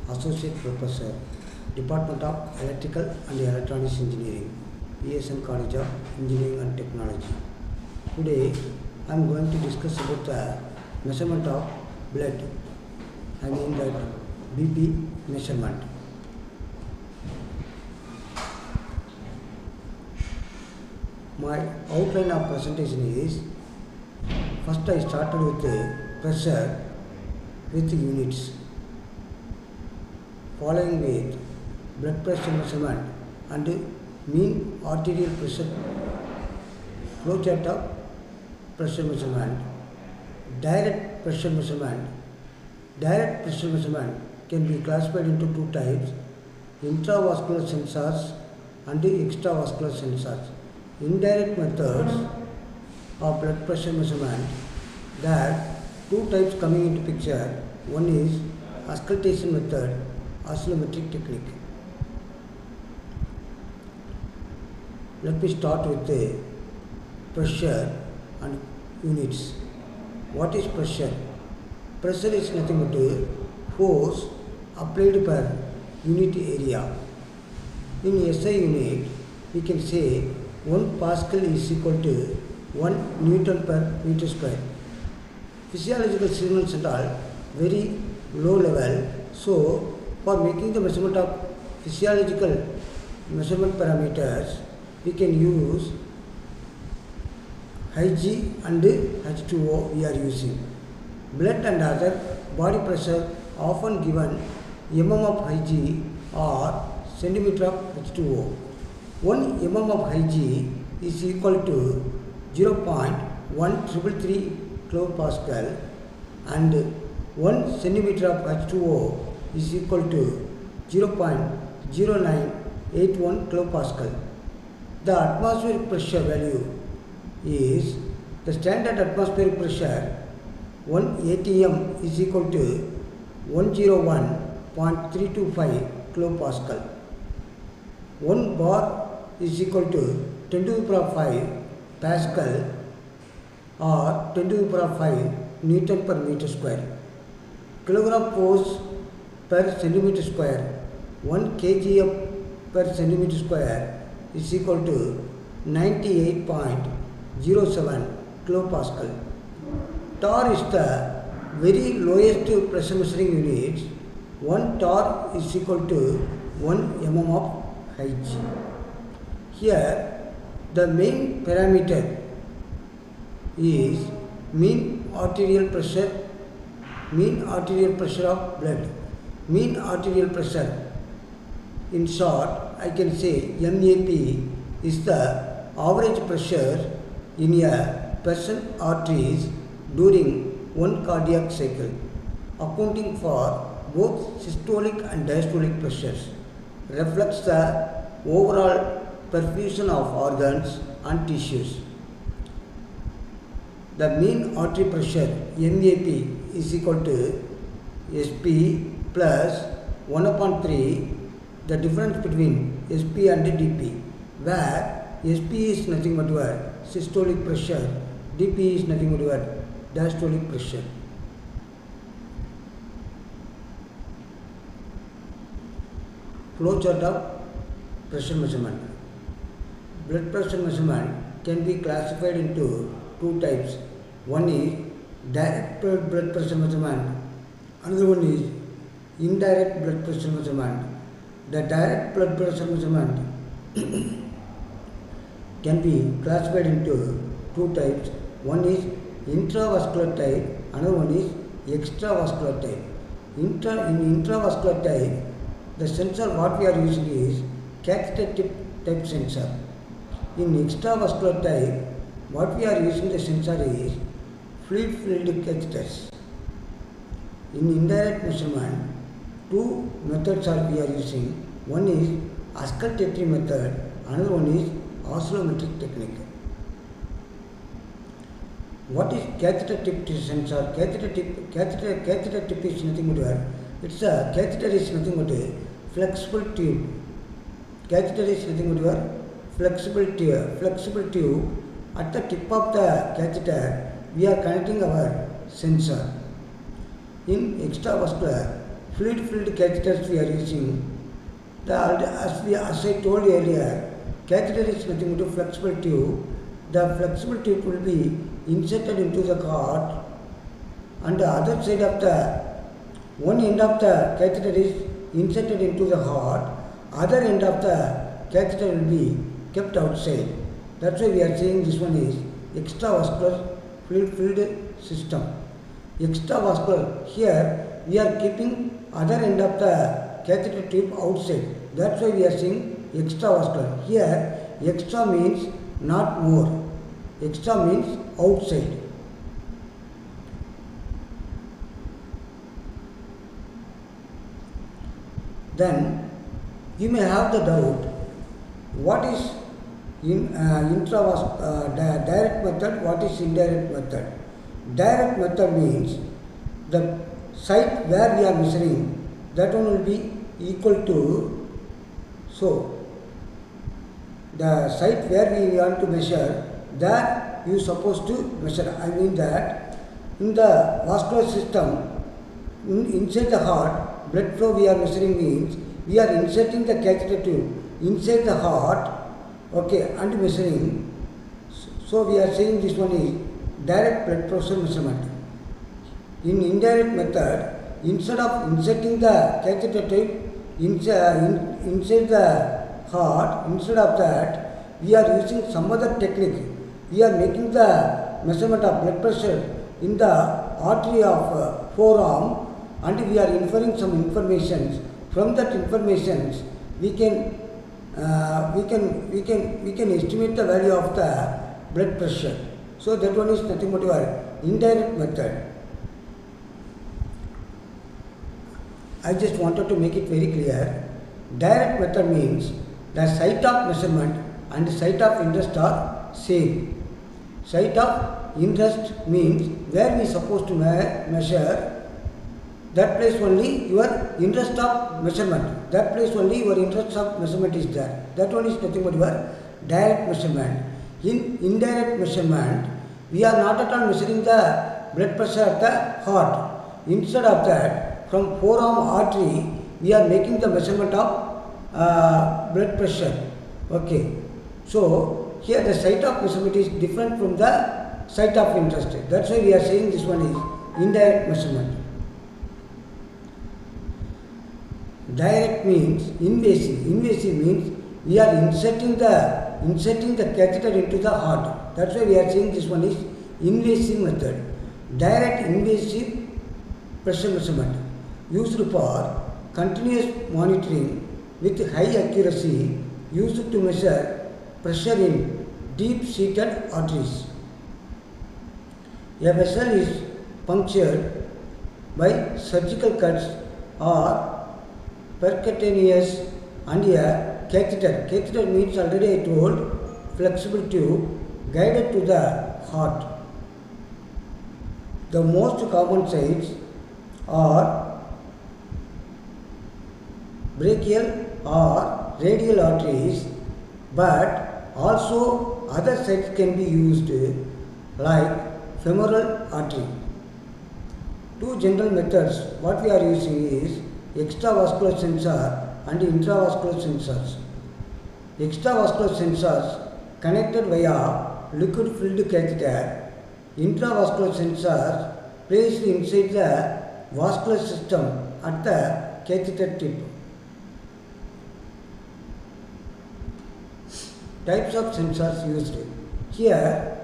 Associate Professor, Department of Electrical and Electronics Engineering, ESN College of Engineering and Technology. Today, I am going to discuss about the measurement of blood. I mean that BP measurement. My outline of presentation is, first I started with the pressure with units, following with blood pressure measurement and mean arterial pressure, flowchart of pressure measurement, direct pressure measurement. Direct pressure measurement can be classified into two types: intravascular sensors and extravascular sensors. Indirect methods of blood pressure measurement, there are two types coming into picture. One is auscultation method, oscillometric technique. Let me start with the pressure and units. What is pressure? Pressure is nothing but a force applied per unit area. In SI unit, we can say 1 Pascal is equal to 1 Newton per meter square. Physiological signals and all very low level. So, for making the measurement of physiological measurement parameters, we can use Hg and H2O we are using. Blood and other body pressure often given mm of Hg or centimeter of H2O. 1 mm of Hg is equal to 0.1333 kilopascal and 1 centimeter of H2O is equal to 0.0981 kilopascal. The atmospheric pressure value is the standard atmospheric pressure 1 atm is equal to 101.325 kilopascal. 1 bar is equal to 10 to the power 5 Pascal or 10 to the power 5 Newton per meter square. Kilogram force per centimeter square, 1 kg per centimeter square is equal to 98.07 kilopascal. Torr is the very lowest pressure measuring unit. 1 torr is equal to 1 mm of Hg. Here, the main parameter is mean arterial pressure of blood. Mean arterial pressure, in short, I can say MAP is the average pressure in a person's arteries during one cardiac cycle, accounting for both systolic and diastolic pressures, reflects the overall perfusion of organs and tissues. The mean artery pressure MAP is equal to SP plus 1/3 the difference between SP and DP, where SP is nothing but systolic pressure, DP is nothing but diastolic pressure. Flowchart of pressure measurement. Blood pressure measurement can be classified into two types. One is direct blood pressure measurement, another one is indirect blood pressure measurement. The direct blood pressure measurement can be classified into two types. One is intravascular type, another one is extravascular type. In intravascular type, the sensor what we are using is catheter tip type sensor. In extravascular type, what we are using the sensor is fluid filled catheters. In indirect measurement, two methods are we are using. One is auscultatory method, another one is oscillometric technique. What is catheter tip sensor? Catheter tip is nothing but catheter is nothing but a flexible tube. Catheter is nothing but flexible tube. At the tip of the catheter, we are connecting our sensor. In extravascular, fluid-filled catheters we are using. As I told earlier, catheter is nothing but a flexible tube. The flexible tube will be inserted into the heart, and the other side of one end of the catheter is inserted into the heart, other end of the catheter will be kept outside. That's why we are saying this one is extravascular fluid-filled system. Extravascular, here we are keeping other end of the catheter tube outside. That's why we are saying extravascular. Here extra means not more. Extra means outside. Then you may have the doubt, what is direct method, what is indirect method? Direct method means the site where we are measuring, that one will be equal to, so the site where we want to measure, that you are supposed to measure. I mean that in the vascular system, inside the heart, blood flow we are measuring means we are inserting the catheter tube inside the heart, okay, and measuring. So we are saying this one is direct blood pressure measurement. In indirect method, instead of inserting the catheter tube inside the heart, instead of that, we are using some other technique. We are making the measurement of blood pressure in the artery of forearm, and we are inferring some information. From that information, we can estimate the value of the blood pressure. So that one is nothing but your indirect method. I just wanted to make it very clear. Direct method means the site of measurement and site of interest are same. Site of interest means where we are supposed to measure, that place only your interest of measurement. That place only your interest of measurement is there. That one is nothing but your direct measurement. In indirect measurement, we are not at all measuring the blood pressure at the heart. Instead of that, from forearm artery, we are making the measurement of blood pressure. Okay. So here the site of measurement is different from the site of interest. That's why we are saying this one is indirect measurement. Direct means invasive. Invasive means we are inserting the catheter into the heart. That's why we are saying this one is invasive method. Direct invasive pressure measurement used for continuous monitoring with high accuracy, used to measure pressure in deep-seated arteries. A vessel is punctured by surgical cuts or percutaneous, and a catheter. Catheter means already I told, flexible tube guided to the heart. The most common sites are brachial or radial arteries, but also other sites can be used like femoral artery. Two general methods what we are using is extravascular sensor and intravascular sensors. Extravascular sensors connected via liquid filled catheter. Intravascular sensors placed inside the vascular system at the catheter tip. Types of sensors used. Here,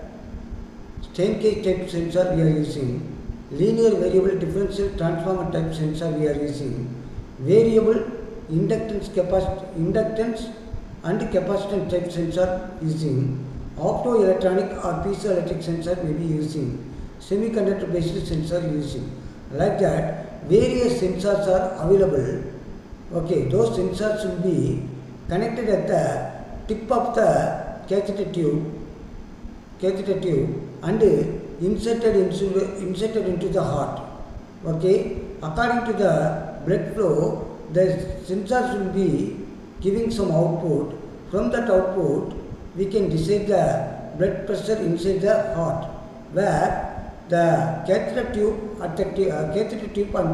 strain gauge type sensor we are using. Linear variable differential transformer type sensor we are using. Variable inductance and capacitance type sensor using. Optoelectronic or piezoelectric sensor may be using. Semiconductor based sensor using. Like that, various sensors are available. Okay, those sensors will be connected at the tip of the catheter tube and inserted into the heart. Okay, according to the blood flow, the sensors will be giving some output. From that output, we can decide the blood pressure inside the heart, where the catheter tube and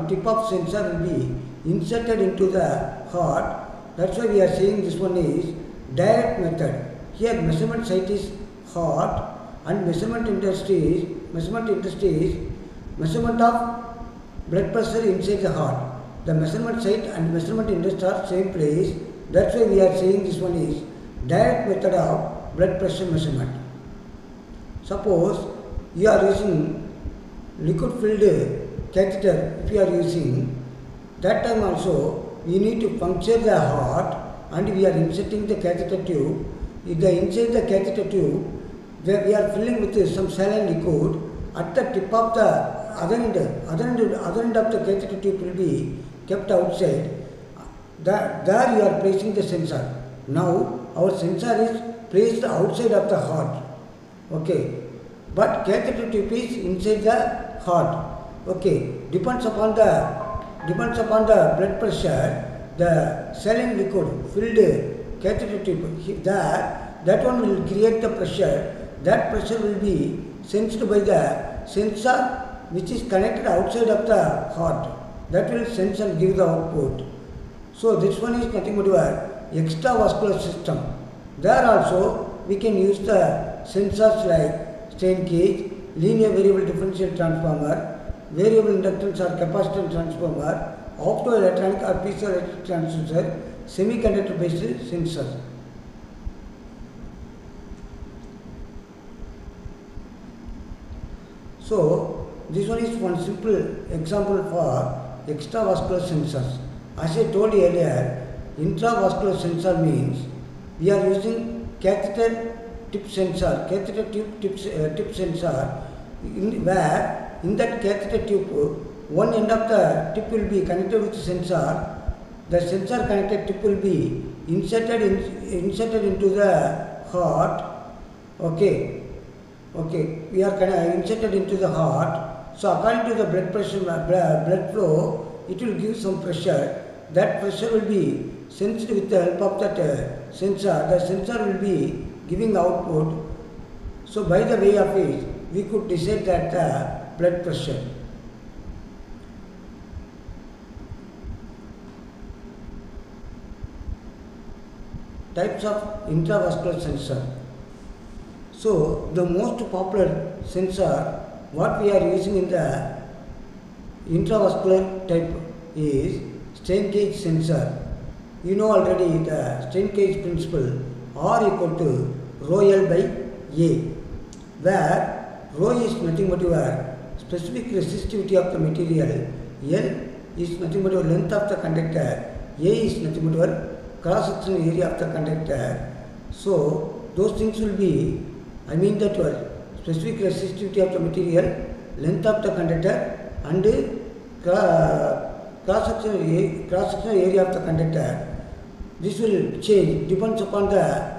tip of sensor will be inserted into the heart. That's why we are saying this one is direct method. Here measurement site is heart and measurement industry is measurement of blood pressure inside the heart. The measurement site and measurement industry are same place. That's why we are saying this one is direct method of blood pressure measurement. Suppose you are using liquid filled catheter. If you are using that time also, we need to puncture the heart and we are inserting the catheter tube. Inside the catheter tube, we are filling with some saline liquid. At the tip of the other end of the catheter tube will be kept outside. There you are placing the sensor. Now our sensor is placed outside of the heart. Okay, but catheter tube is inside the heart. Okay, depends upon the blood pressure. The saline liquid filled catheter tube that one will create the pressure. That pressure will be sensed by the sensor which is connected outside of the heart. That will sense and give the output. So this one is nothing but your extravascular system. There also we can use the sensors like strain gauge, linear variable differential transformer, variable inductance or capacitance transformer, optoelectronic or piezoelectric transducer, semiconductor based sensor. So this one is one simple example for extravascular sensors. As I told you earlier, intravascular sensor means we are using catheter tip sensor, tip sensor, where in that catheter tube, one end of the tip will be connected with the sensor. The sensor connected tip will be inserted into the heart. Okay, we are inserted into the heart. So according to the blood pressure, blood flow, it will give some pressure. That pressure will be sensed with the help of that sensor. The sensor will be giving output. So by the way of it, we could decide that blood pressure. Types of intravascular sensor. So the most popular sensor what we are using in the intravascular type is strain gauge sensor. You know already the strain gauge principle, R equal to rho L by A, where rho is nothing but your specific resistivity of the material, L is nothing but your length of the conductor, A is nothing but your cross-sectional area of the conductor. So those things will be, I mean that your specific resistivity of the material, length of the conductor and cross-sectional area of the conductor. This will change, depends upon the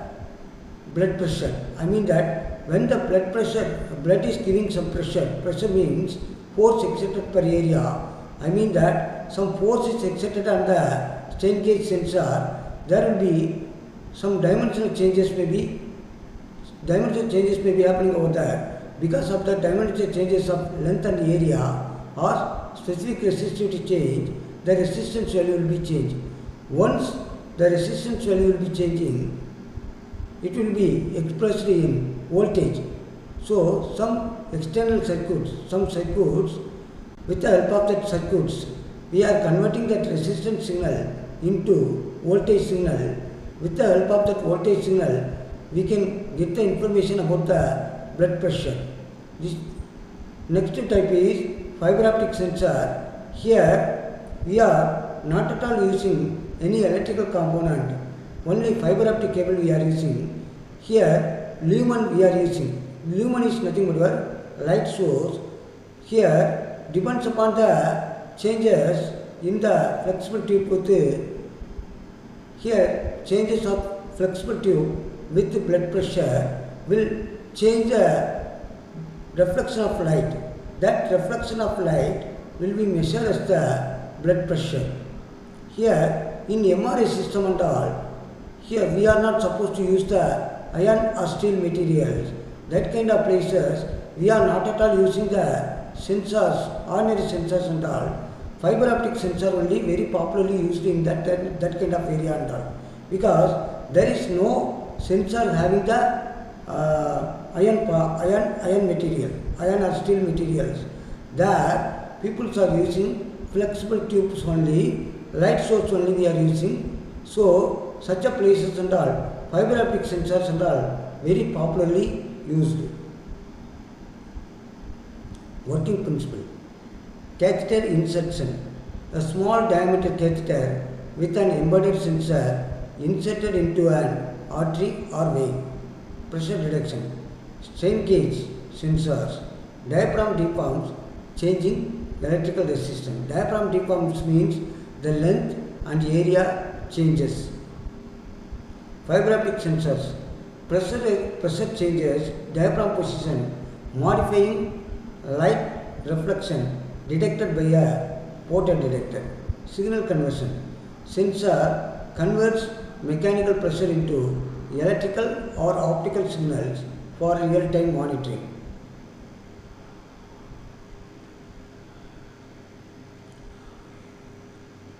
blood pressure. I mean that when the blood is giving some pressure means force exerted per area. I mean that some force is exerted on the strain gauge sensor, there will be some dimensional changes may be happening over there. Because of the dimensional changes of length and area or specific resistivity change, the resistance value will be changed. Once the resistance value will be changing, it will be expressed in voltage. So some external circuits, with the help of that circuits, we are converting that resistance signal into voltage signal. With the help of that voltage signal, we can get the information about the blood pressure. This next type is fiber optic sensor. Here we are not at all using any electrical component, only fiber optic cable we are using. Here lumen we are using. Lumen is nothing but your light source. Here depends upon the changes in the flexible tube here changes of flexible tube with the blood pressure will change the reflection of light. That reflection of light will be measured as the blood pressure. Here in MRI system and all, here we are not supposed to use the iron or steel materials. That kind of places we are not at all using the sensors, ordinary sensors and all. fiber optic sensor only very popularly used in that kind of area and all, because there is no sensor having the iron material, iron or steel materials. There people are using flexible tubes only, light source only we are using. So such a places and all, fiber optic sensors and all very popularly used. Working principle. Catheter insertion. A small diameter catheter with an embedded sensor inserted into an artery or vein. Pressure reduction. Strain gauge sensors. Diaphragm deforms, changing electrical resistance. Diaphragm deforms means the length and area changes. Fiber optic sensors. Pressure changes diaphragm position, modifying light reflection detected by a photo detector. Signal conversion. Sensor converts mechanical pressure into electrical or optical signals for real-time monitoring.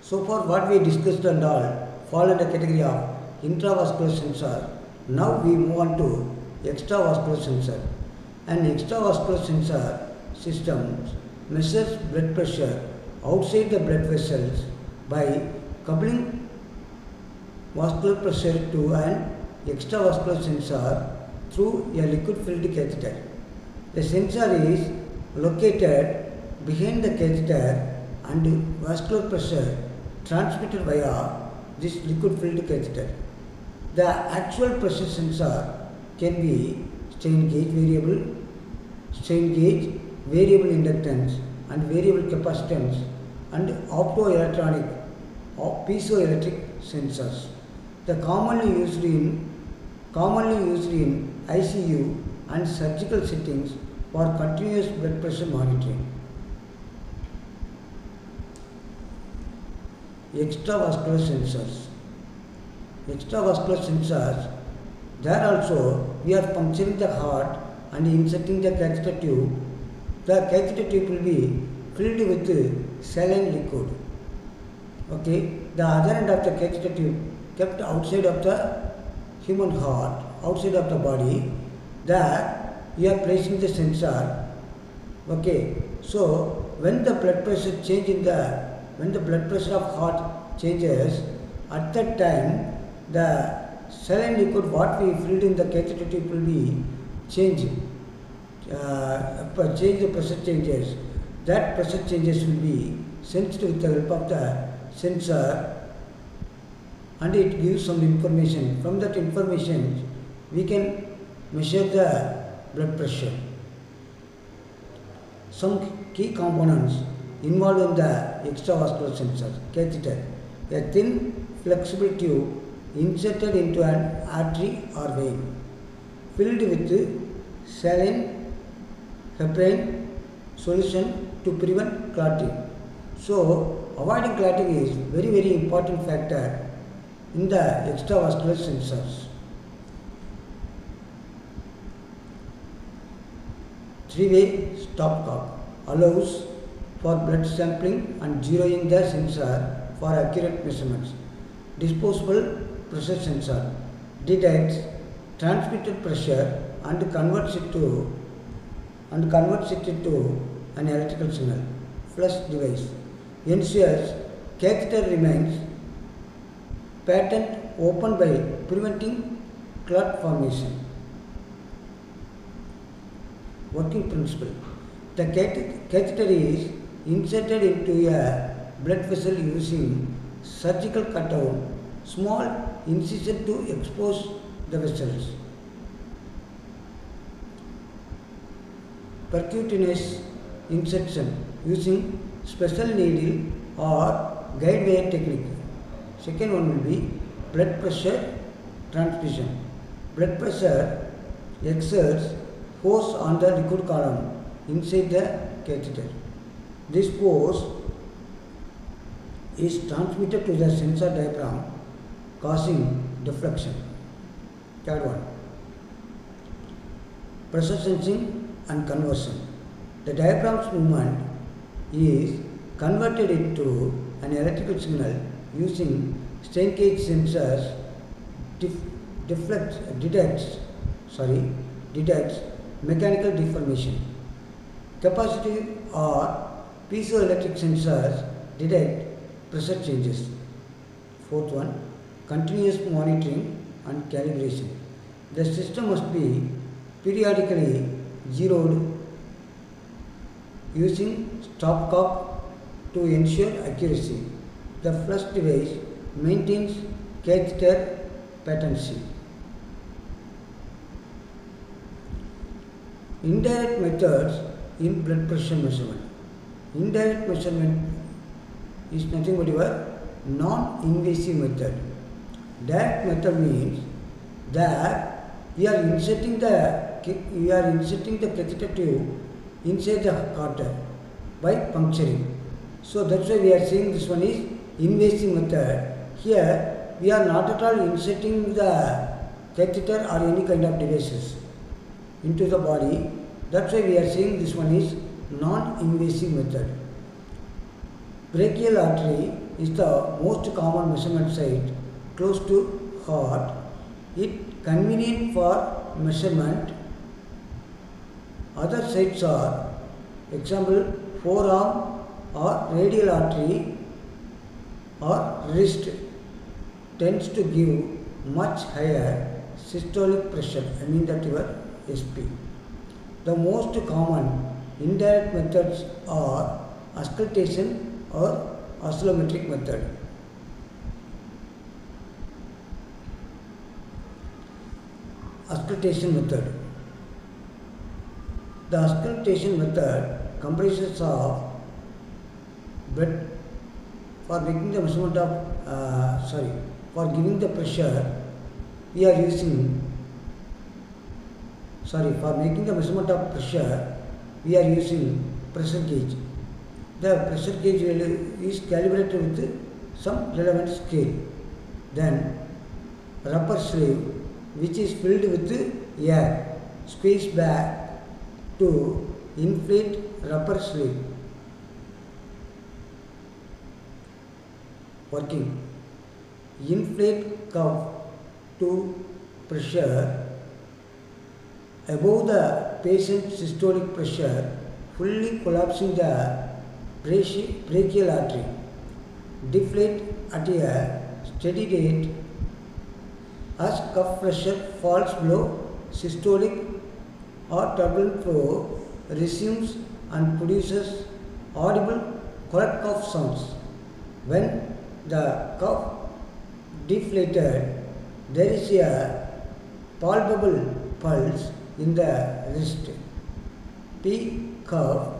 So far what we discussed and all fall under category of intravascular sensor. Now we move on to extravascular sensor. An extravascular sensor system measures blood pressure outside the blood vessels by coupling vascular pressure to an extravascular sensor through a liquid-filled catheter. The sensor is located behind the catheter and vascular pressure transmitted via this liquid-filled catheter. The actual pressure sensor can be strain gauge, variable inductance and variable capacitance, and optoelectronic or piezoelectric sensors. The commonly used in ICU and surgical settings for continuous blood pressure monitoring. Extravascular sensors. Extravascular sensors, there also we are puncturing the heart and inserting the catheter tube. The catheter tube will be filled with saline liquid. Okay, the other end of the catheter tube kept outside of the human heart, outside of the body. There you are placing the sensor. Okay, so when the blood pressure when the blood pressure of heart changes, at that time the saline liquid what we filled in the catheter tube will be changing. The pressure changes. That pressure changes will be sensed with the help of the sensor, and it gives some information. From that information we can measure the blood pressure. Some key components involved in the extravascular sensor. Catheter, a thin flexible tube inserted into an artery or vein, filled with saline heparin solution to prevent clotting. So avoiding clotting is very important factor in the extravascular sensors. Three-way stopcock allows for blood sampling and zeroing the sensor for accurate measurements. Disposable pressure sensor detects transmitted pressure and converts it into an electrical signal. Flush device ensures catheter remains patent open by preventing clot formation. Working principle. The catheter is inserted into a blood vessel using surgical cutout, small incision to expose the vessels. Percutaneous insertion using special needle or guide wire technique. Second one will be blood pressure transmission. Blood pressure exerts force on the liquid column inside the catheter. This force is transmitted to the sensor diaphragm, causing deflection. Third one, pressure sensing and conversion. The diaphragm's movement is converted it to an electrical signal using strain gauge sensors detects mechanical deformation. Capacitive or piezoelectric sensors detect pressure changes. Fourth one, continuous monitoring and calibration. The system must be periodically zeroed using stopcock to ensure accuracy. The flush device maintains catheter patency. Indirect methods in blood pressure measurement. Indirect measurement is nothing but your non-invasive method. Direct method means that we are inserting the catheter tube inside the carter by puncturing. So that's why we are saying this one is invasive method. Here we are not at all inserting the catheter or any kind of devices into the body. That's why we are saying this one is non-invasive method. Brachial artery is the most common measurement site close to heart. It convenient for measurement. Other sites are example forearm or radial artery or wrist tends to give much higher systolic pressure. I mean that your SP. The most common indirect methods are auscultation or oscillometric method. Auscultation method. The auscultation method comprises of blood for making the measurement of for giving the pressure we are using for making the measurement of pressure we are using pressure gauge. The pressure gauge is calibrated with some relevant scale. Then rubber sleeve which is filled with air squeezed back to inflate rubber sleeve. Working. Inflate cuff to pressure above the patient's systolic pressure, fully collapsing the brachial artery. Deflate at a steady rate as cuff pressure falls below systolic or turbulent flow resumes and produces audible correct cough sounds. When the cuff deflated, there is a palpable pulse in the wrist. P cuff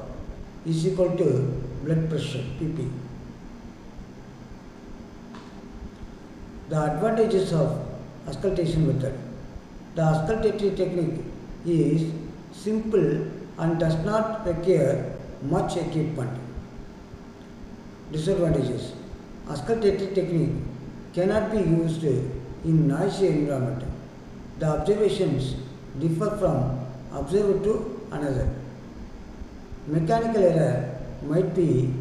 is equal to blood pressure, PP. The advantages of auscultation method. The auscultatory technique is simple and does not require much equipment. Disadvantages. Auscultatory technique cannot be used in noisy environment. The observations differ from observer to another. Mechanical error might be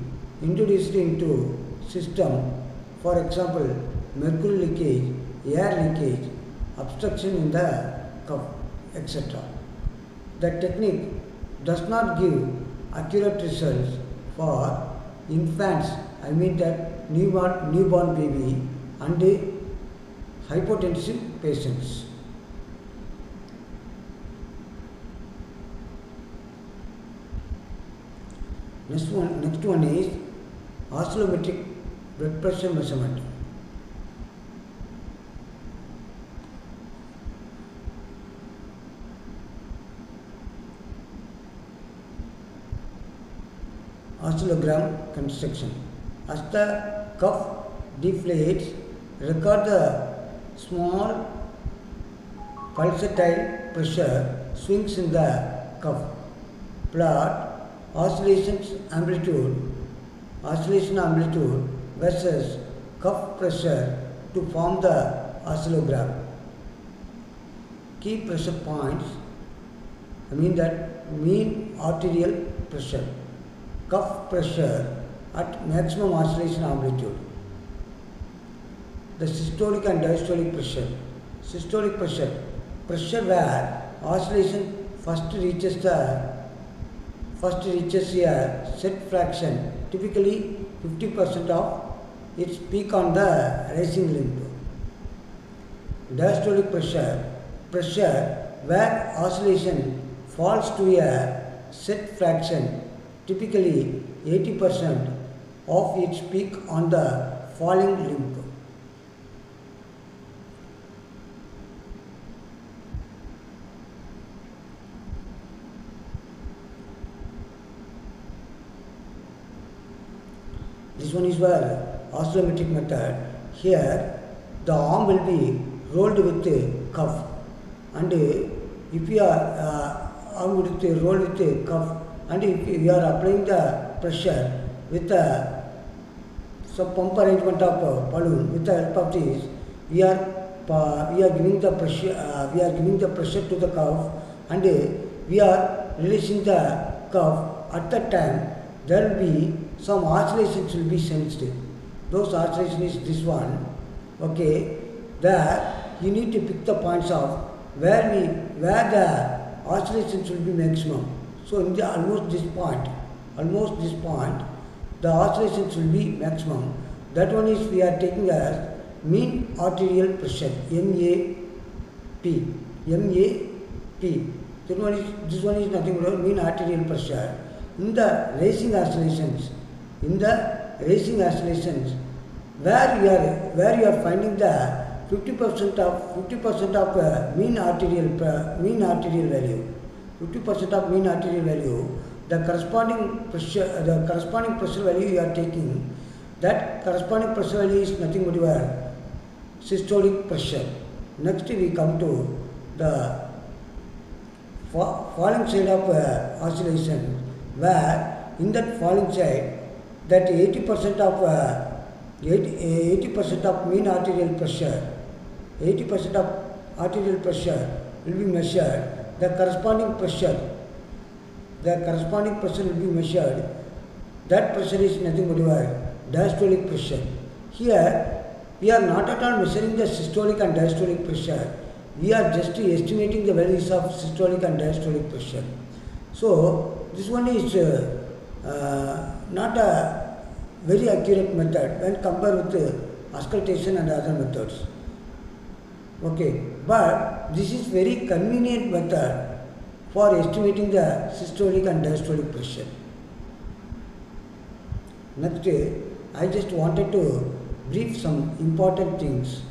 introduced into system, for example, mercury leakage, air leakage, obstruction in the cuff, etc. The technique does not give accurate results for infants, I mean that newborn baby and hypotensive patients. Next one is oscillometric blood pressure measurement. Oscillogram construction. As the cuff deflates, record the small pulsatile pressure swings in the cuff. Plot oscillation amplitude versus cuff pressure to form the oscillogram. Key pressure points, I mean that mean arterial pressure, cuff pressure at maximum oscillation amplitude. The systolic and diastolic pressure. Systolic pressure. Pressure where oscillation first reaches a set fraction, typically 50% of its peak on the rising limb. Diastolic pressure. Pressure where oscillation falls to a set fraction, typically 80% of its peak on the falling limb. This one is where oscillometric method. Here the arm will be rolled with a cuff, and if you are arm with a roll with a cuff, and if you are applying the pressure with some pump arrangement of balloon, with the help of this, we are giving the pressure to the cuff, and we are releasing the cuff. At that time there will be some oscillations will be sensed. Those oscillations is this one. Okay, there you need to pick the points of where the oscillations will be maximum. So in the almost this point, the oscillations will be maximum. That one is we are taking as mean arterial pressure, MAP. This one is nothing but mean arterial pressure. In the racing oscillations, where you are finding the 50% of mean arterial value, 50% of mean arterial value, the corresponding pressure value you are taking, that corresponding pressure value is nothing but your systolic pressure. Next we come to the falling side of oscillation, where in that falling side, that 80% of mean arterial pressure, 80% of arterial pressure will be measured. The corresponding pressure will be measured. That pressure is nothing but your diastolic pressure. Here we are not at all measuring the systolic and diastolic pressure. We are just estimating the values of systolic and diastolic pressure. So this one is not a very accurate method when compared with auscultation and other methods. Okay, but this is very convenient method for estimating the systolic and diastolic pressure. Next, I just wanted to brief some important things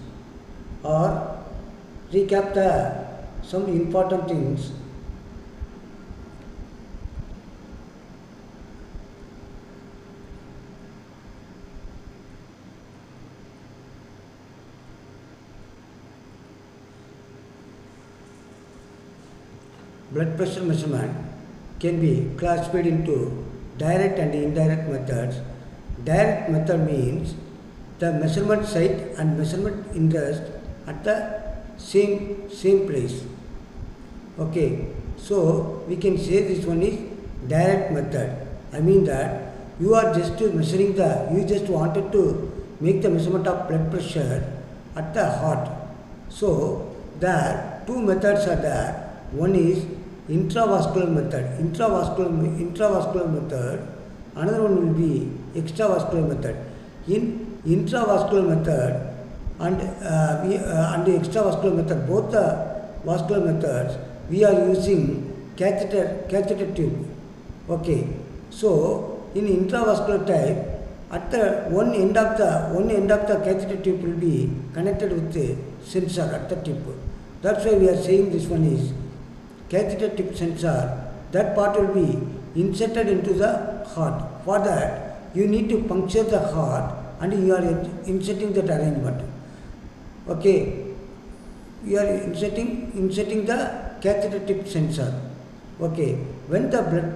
or recap some important things. Blood pressure measurement can be classified into direct and indirect methods. Direct method means the measurement site and measurement interest at the same place. Okay, so we can say this one is direct method. I mean that you are just measuring you just wanted to make the measurement of blood pressure at the heart. So there two methods are there. One is intravascular method, another one will be extravascular method. In intravascular method and extravascular method, both the vascular methods, we are using catheter tube. Okay, so in intravascular type, at the one end of the catheter tube will be connected with the sensor at the tip. That's why we are saying this one is catheter tip sensor. That part will be inserted into the heart. For that, you need to puncture the heart and you are inserting that arrangement. Okay, you are inserting the catheter tip sensor. Okay, when the blood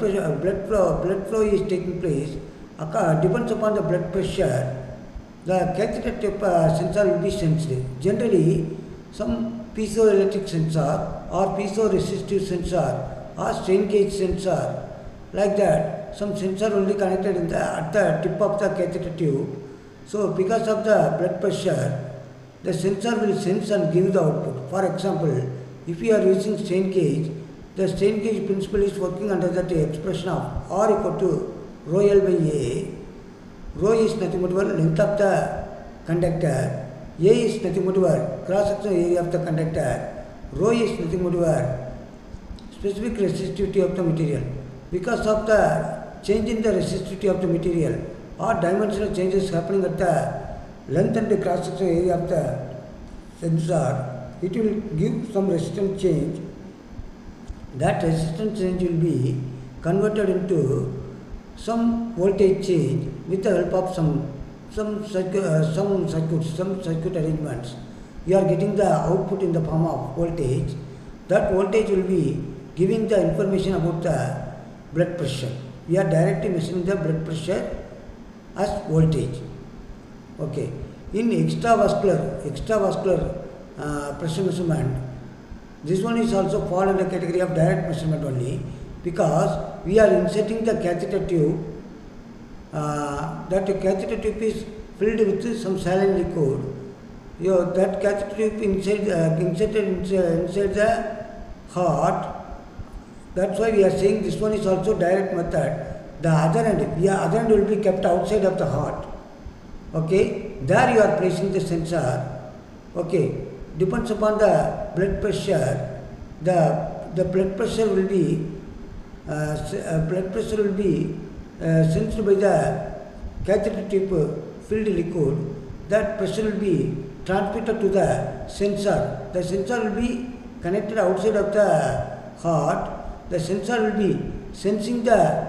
flow is taking place, depends upon the blood pressure, the catheter tip sensor will be sensed. Generally, some piezoelectric sensor or piezoresistive sensor or strain gauge sensor, like that, some sensor only connected at the tip of the catheter tube. So because of the blood pressure, the sensor will sense and give the output. For example, if you are using strain gauge, the strain gauge principle is working under that expression of R equal to rho L by A. Rho is nothing but length of the conductor. A is nothing but cross-sectional area of the conductor. Rho is nothing but specific resistivity of the material. Because of the change in the resistivity of the material or dimensional changes happening at the length and the cross-sectional area of the sensor, it will give some resistance change. That resistance change will be converted into some voltage change with the help of some circuit arrangements. You are getting the output in the form of voltage. That voltage will be giving the information about the blood pressure. We are directly measuring the blood pressure as voltage. Okay. In extravascular pressure measurement, this one is also fall under the category of direct measurement only, because we are inserting the catheter tube. That catheter tube is filled with some saline liquid. That catheter tube inserted inside the heart. That's why we are saying this one is also direct method. The other end will be kept outside of the heart. Okay, there you are placing the sensor. Okay, depends upon the blood pressure. The blood pressure will be sensed by the catheter tube filled liquid. That pressure will be transmitted to the sensor. The sensor will be connected outside of the heart. The sensor will be sensing the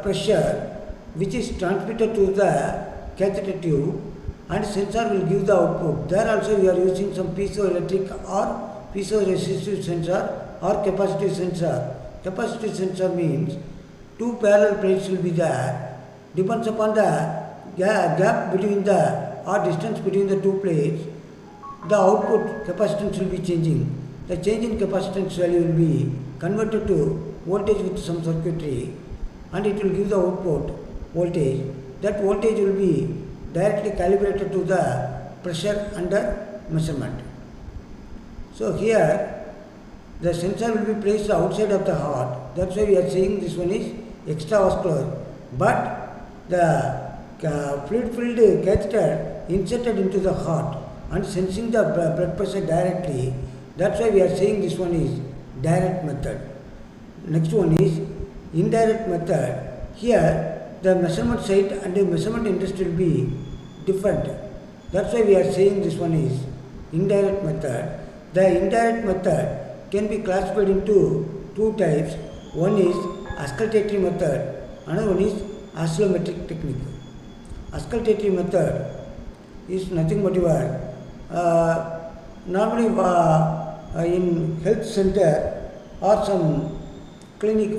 pressure which is transmitted to the catheter tube, and sensor will give the output. There also we are using some piezoelectric or piezoresistive sensor or capacitive sensor. Capacitive sensor means two parallel plates will be there. Depends upon the gap between or distance between the two plates, the output capacitance will be changing. The change in capacitance value will be converted to voltage with some circuitry, and it will give the output voltage. That voltage will be directly calibrated to the pressure under measurement. So here the sensor will be placed outside of the heart. That's why we are saying this one is extravascular. But the fluid-filled catheter inserted into the heart and sensing the blood pressure directly. That's why we are saying this one is direct method. Next one is indirect method. Here the measurement site and the measurement interest will be different. That's why we are saying this one is indirect method. The indirect method can be classified into two types. One is auscultatory method, another one is oscillometric technique. Auscultatory method is nothing but normally in health center or some clinic,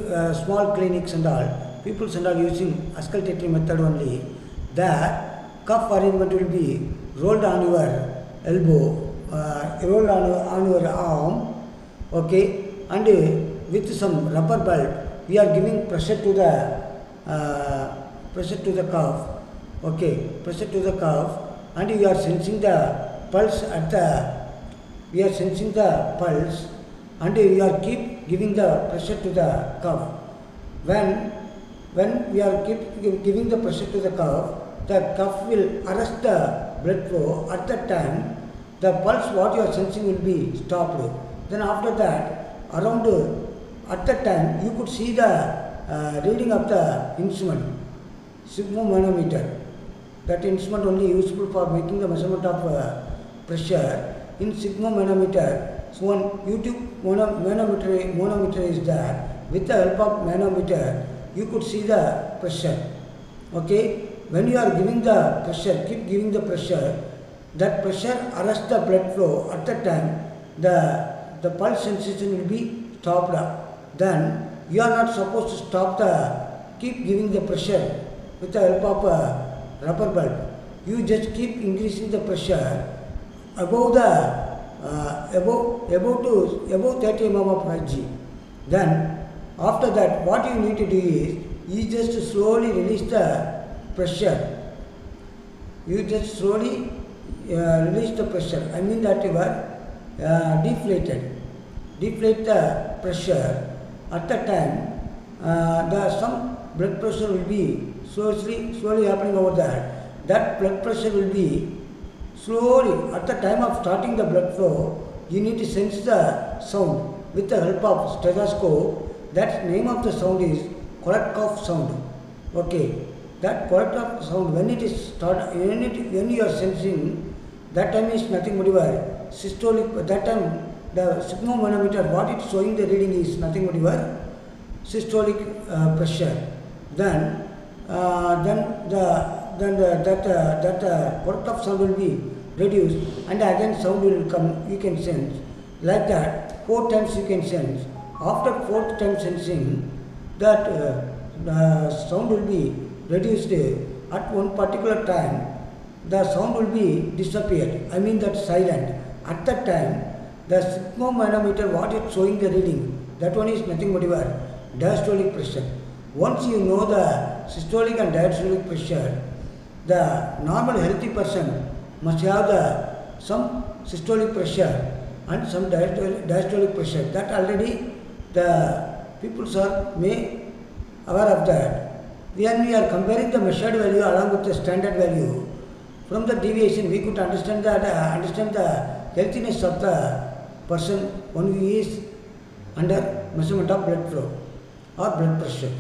small clinics and all, people are using auscultatory method only. The cuff arrangement will be rolled on your elbow, rolled on your arm, okay, and with some rubber bulb, we are giving pressure to the cuff, okay, pressure to the cuff, and you are sensing the pulse and you are keep giving the pressure to the cuff. When we are keep giving the pressure to the cuff will arrest the blood flow. At that time, the pulse what you are sensing will be stopped. Then after that, at that time, you could see the reading of the instrument, sphygmomanometer. That instrument only useful for making the measurement of pressure. In sphygmomanometer, so one YouTube manometer is there. With the help of manometer, you could see the pressure. Okay, when you are giving the pressure, keep giving the pressure. That pressure arrests the blood flow. At that time, the pulse sensation will be stopped. Then you are not supposed to stop keep giving the pressure with the help of a rubber bulb. You just keep increasing the pressure above 30 mm of Hg. Then After that, what you need to do is, you just slowly release the pressure. You just slowly release the pressure. I mean that you are deflated. Deflate the pressure. At that time, some blood pressure will be slowly happening over there. That blood pressure will be slowly, at the time of starting the blood flow, you need to sense the sound with the help of stethoscope. That name of the sound is Korotkoff sound. Okay, that Korotkoff sound, when it is when you are sensing, that time is nothing but your systolic. That time the sphygmomanometer, what it's showing the reading is nothing but your systolic pressure. Then that Korotkoff sound will be reduced, and again sound will come. You can sense like that 4 times you can sense. After 4th time sensing, that sound will be reduced at one particular time. The sound will be disappeared. I mean that silent. At that time, the sphygmomanometer, what it's showing the reading, that one is nothing but your diastolic pressure. Once you know the systolic and diastolic pressure, the normal healthy person must have some systolic pressure and some diastolic pressure. That already the people are aware of that. When we are comparing the measured value along with the standard value, from the deviation we could understand the healthiness of the person when he is under measurement of blood flow or blood pressure.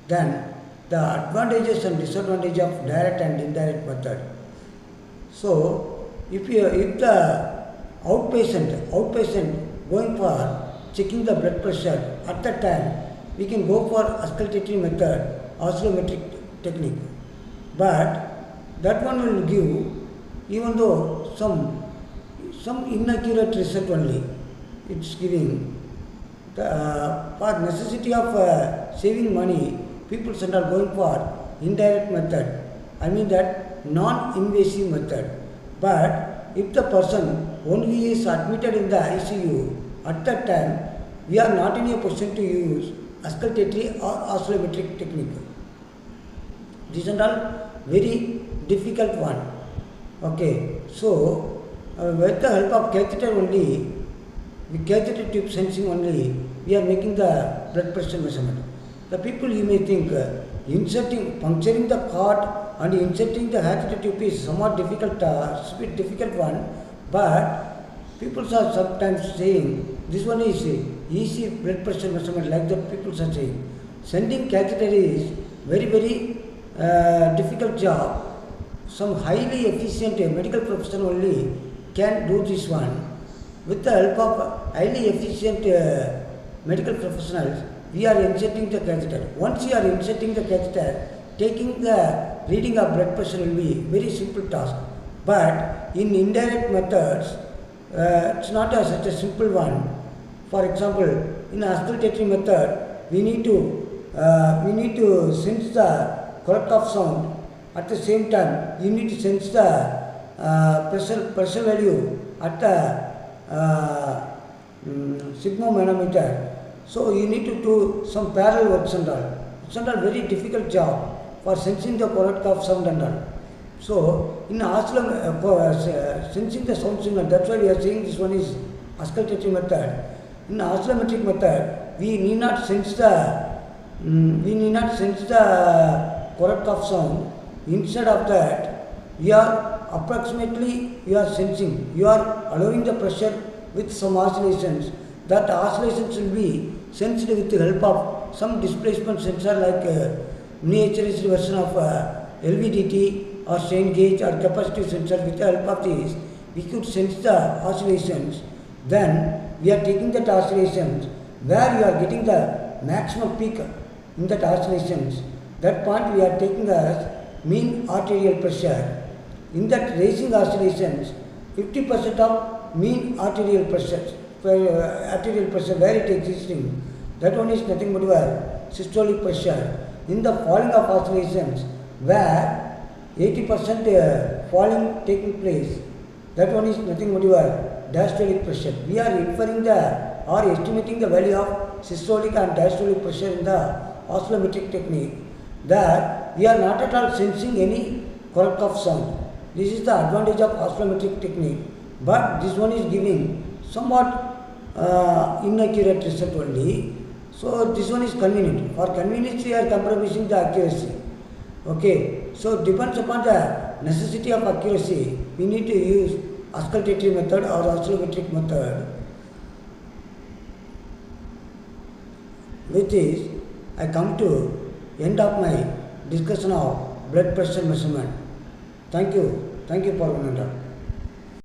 Then the advantages and disadvantages of direct and indirect method. So if the outpatient going for checking the blood pressure, at that time we can go for auscultatory method, oscillometric technique. But that one will give, even though some inaccurate result only, it's giving. For necessity of saving money, people are going for indirect method. I mean that non-invasive method. But if the person only is admitted in the ICU, at that time we are not in a position to use auscultatory or oscillometric technique. These are all very difficult one. Okay, so with the help of catheter only, with catheter tube sensing only, we are making the blood pressure measurement. The people, you may think puncturing the cord and inserting the catheter tube is somewhat difficult one, but people are sometimes saying this one is easy blood pressure measurement, like that people are saying. Sending catheter is very difficult job. Some highly efficient medical professional only can do this one. With the help of highly efficient medical professionals, we are inserting the catheter. Once you are inserting the catheter, taking the reading of blood pressure will be very simple task. But in indirect methods, it's not such a simple one. For example, in auscultatory method, we need to sense the Korotkoff sound. At the same time, you need to sense the pressure value at the sphygmomanometer. So you need to do some parallel works and all. It's not a very difficult job for sensing the Korotkoff sound and all. So in sensing the sound signal, that's why we are saying this one is auscultatory method. In oscillometric method, we need not sense the Korotkoff sound. Instead of that, we are sensing. You are allowing the pressure with some oscillations. That oscillations will be sensed with the help of some displacement sensor like miniaturized version of LVDT or strain gauge or capacitive sensor. With the help of these, we could sense the oscillations. Then we are taking that oscillations where you are getting the maximum peak in that oscillations. That point we are taking as mean arterial pressure. In that raising oscillations, 50% of mean arterial pressure where it existing, that one is nothing but your systolic pressure. In the falling of oscillations, where 80% falling taking place, that one is nothing but your diastolic pressure. We are inferring the or estimating the value of systolic and diastolic pressure in the oscillometric technique, that we are not at all sensing any correct of sound. This is the advantage of oscillometric technique, but this one is giving somewhat inaccurate result only. So this one is convenient. For convenience we are compromising the accuracy. Okay, so depends upon the necessity of accuracy, we need to use auscultatory method or oscillometric method. With this, I come to end of my discussion of blood pressure measurement. Thank you, Parvananda.